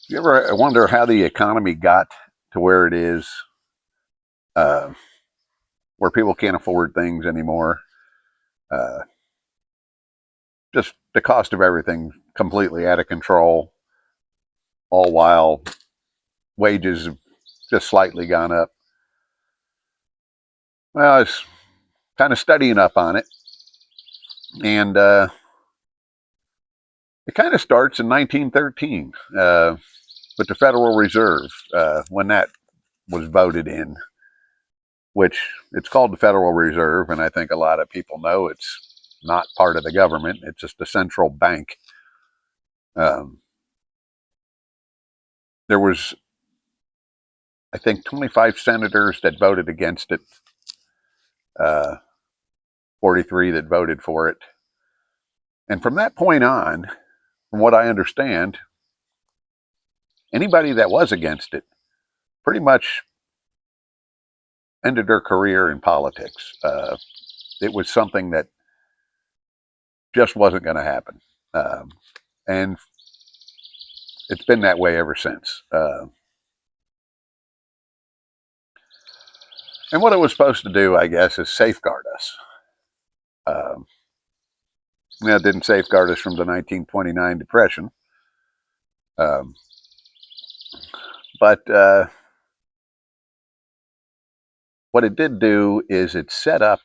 You ever wonder how the economy got to where it is, uh, where people can't afford things anymore? Uh, just the cost of everything completely out of control, all while wages have just slightly gone up. Well, I was kind of studying up on it, and it kind of starts in 1913 with the Federal Reserve when that was voted in, which it's called the Federal Reserve, and I think a lot of people know it's not part of the government. It's just a central bank. Um, there was, I think, 25 senators that voted against it, uh, 43 that voted for it. And from that point on, from what I understand, anybody that was against it pretty much ended their career in politics. It was something that just wasn't going to happen. Um, and it's been that way ever since. And what it was supposed to do, I guess, is safeguard us. Um, it didn't safeguard us from the 1929 Depression, um, but what it did do is it set up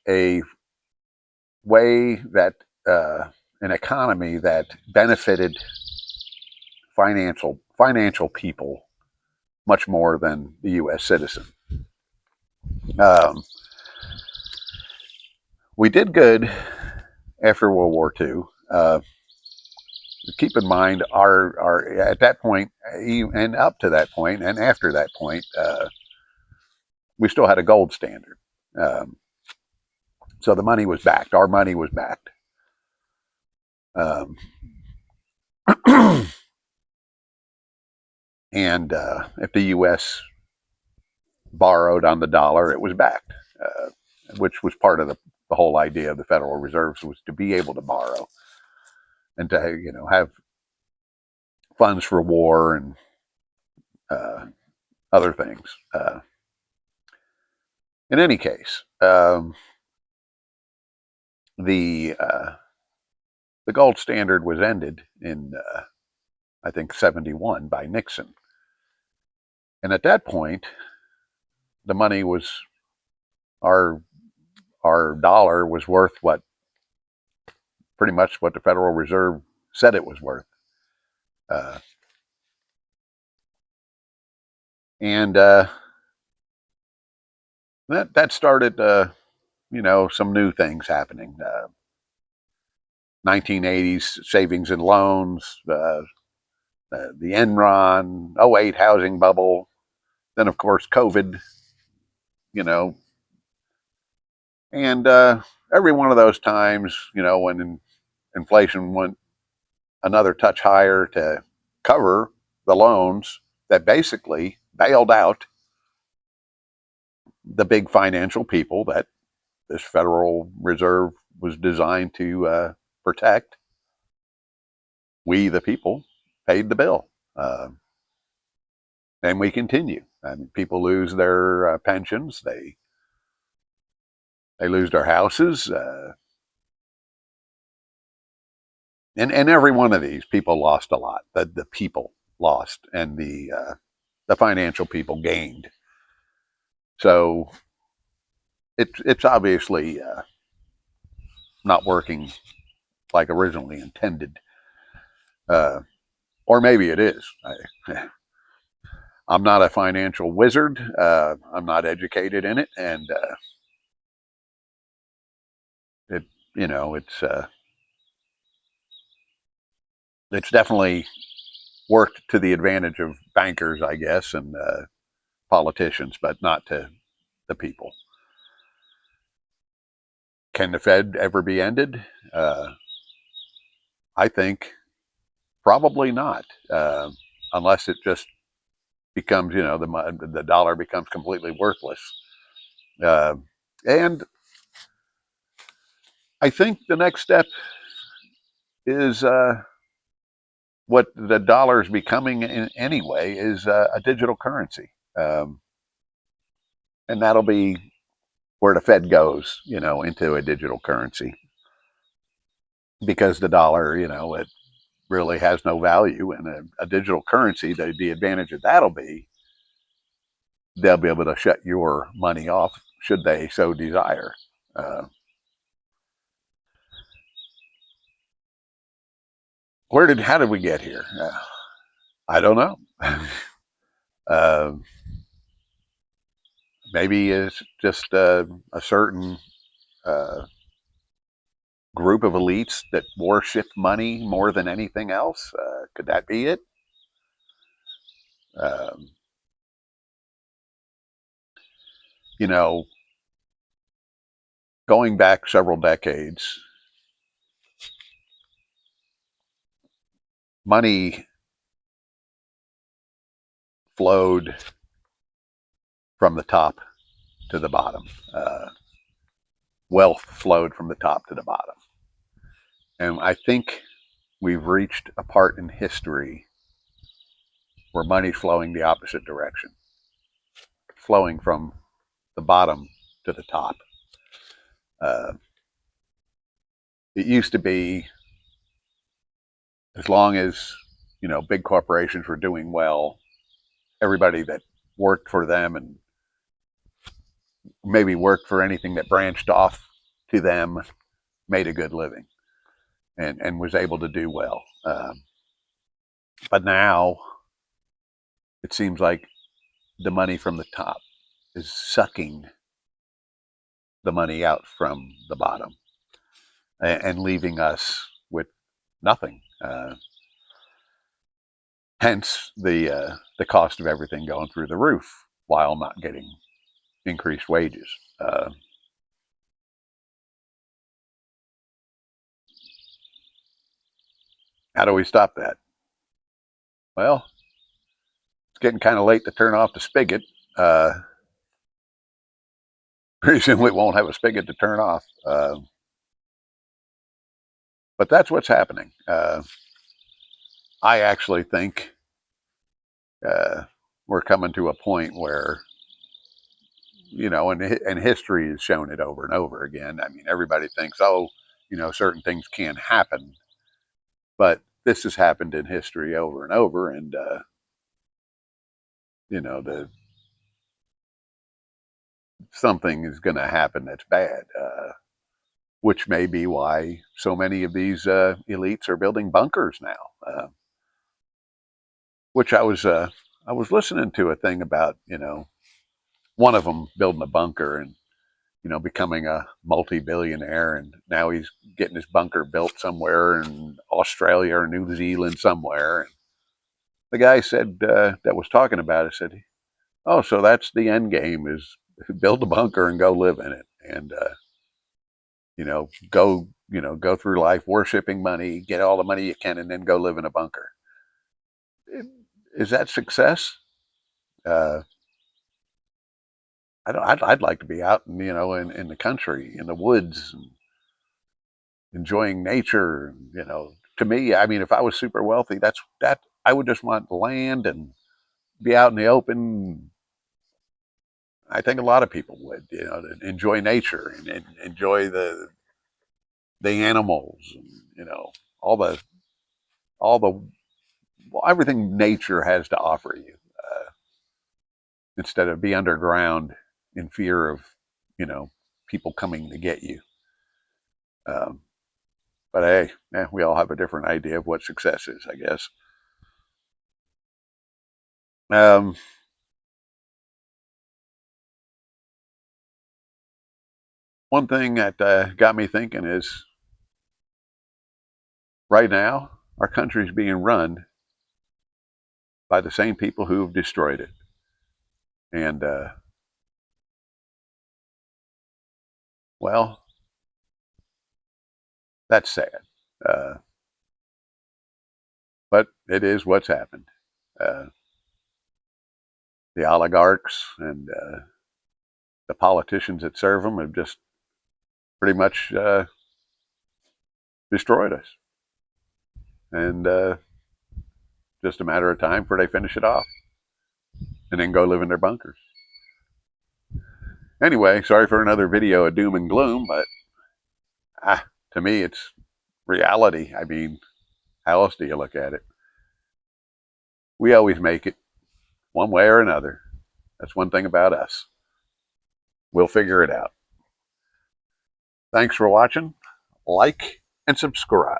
a way that an economy that benefited financial people much more than the U.S. citizen. Um, we did good after World War II. Keep in mind, our at that point, and up to that point, and after that point, we still had a gold standard. Um, so the money was backed. Our money was backed. Um, and if the U.S. borrowed on the dollar, it was backed, which was part of the whole idea of the Federal Reserves was to be able to borrow and to have funds for war and uh, other things. In any case, the the gold standard was ended in I think 71 by Nixon, and at that point, the money was our our dollar was worth what pretty much what the Federal Reserve said it was worth. Uh, and that started, some new things happening. 1980s savings and loans, the Enron, '08 housing bubble, then of course COVID, you know, and every one of those times, when inflation went another touch higher to cover the loans that basically bailed out the big financial people that this Federal Reserve was designed to protect. We, the people, paid the bill, and we continue. I mean, people lose their pensions, they lose their houses, and every one of these people lost a lot. The people lost, and the financial people gained. So it's obviously not working like originally intended, uh, or maybe it is. I'm not a financial wizard. I'm not educated in it, and it it's definitely worked to the advantage of bankers, I guess, and politicians, but not to the people. Can the Fed ever be ended? I think probably not, unless it just becomes, the dollar becomes completely worthless. Uh, and I think the next step is what the dollar is becoming in anyway is a digital currency. And that'll be where the Fed goes, into a digital currency, because the dollar, it really has no value. And a digital currency, the advantage of that'll be they'll be able to shut your money off should they so desire. Uh, how did we get here? I don't know. uh, Maybe it's just a certain uh, group of elites that worship money more than anything else. Could that be it? Um, you know, Going back several decades, money flowed from the top to the bottom. Wealth flowed from the top to the bottom. And I think we've reached a part in history where money's flowing the opposite direction, flowing from the bottom to the top. Uh, it used to be, as long as big corporations were doing well, everybody that worked for them and maybe worked for anything that branched off to them made a good living and was able to do well. But now it seems like the money from the top is sucking the money out from the bottom and leaving us with nothing. Hence the cost of everything going through the roof while not getting increased wages. How do we stop that? Well, it's getting kind of late to turn off the spigot. Pretty soon we won't have a spigot to turn off. But that's what's happening. I actually think uh, we're coming to a point where, and history has shown it over and over again. I mean, everybody thinks, oh, certain things can't happen, but this has happened in history over and over, and the something is going to happen that's bad, which may be why so many of these elites are building bunkers now. Which I was listening to a thing about one of them building a bunker and becoming a multi-billionaire, and now he's getting his bunker built somewhere in Australia or New Zealand somewhere. And the guy said that was talking about it said, "Oh, so that's the end game: is build a bunker and go live in it, and go through life worshiping money, get all the money you can, and then go live in a bunker." Is that success? Uh, I'd like to be out, in the country, in the woods, and enjoying nature. To me, I mean, if I was super wealthy, that I would just want land and be out in the open. I think a lot of people would, enjoy nature and enjoy the animals, and all the all the everything nature has to offer you, instead of be underground in fear of you know people coming to get you. Um, but hey, we all have a different idea of what success is, I guess. Um, One thing that got me thinking is right now our country is being run by the same people who have destroyed it, and well, that's sad. Uh, but it is what's happened. Uh, the oligarchs and the politicians that serve them have just pretty much destroyed us. And just a matter of time before they finish it off and then go live in their bunkers. Anyway, sorry for another video of doom and gloom, but to me, it's reality. I mean, how else do you look at it? We always make it, one way or another. That's one thing about us. We'll figure it out. Thanks for watching. Like and subscribe.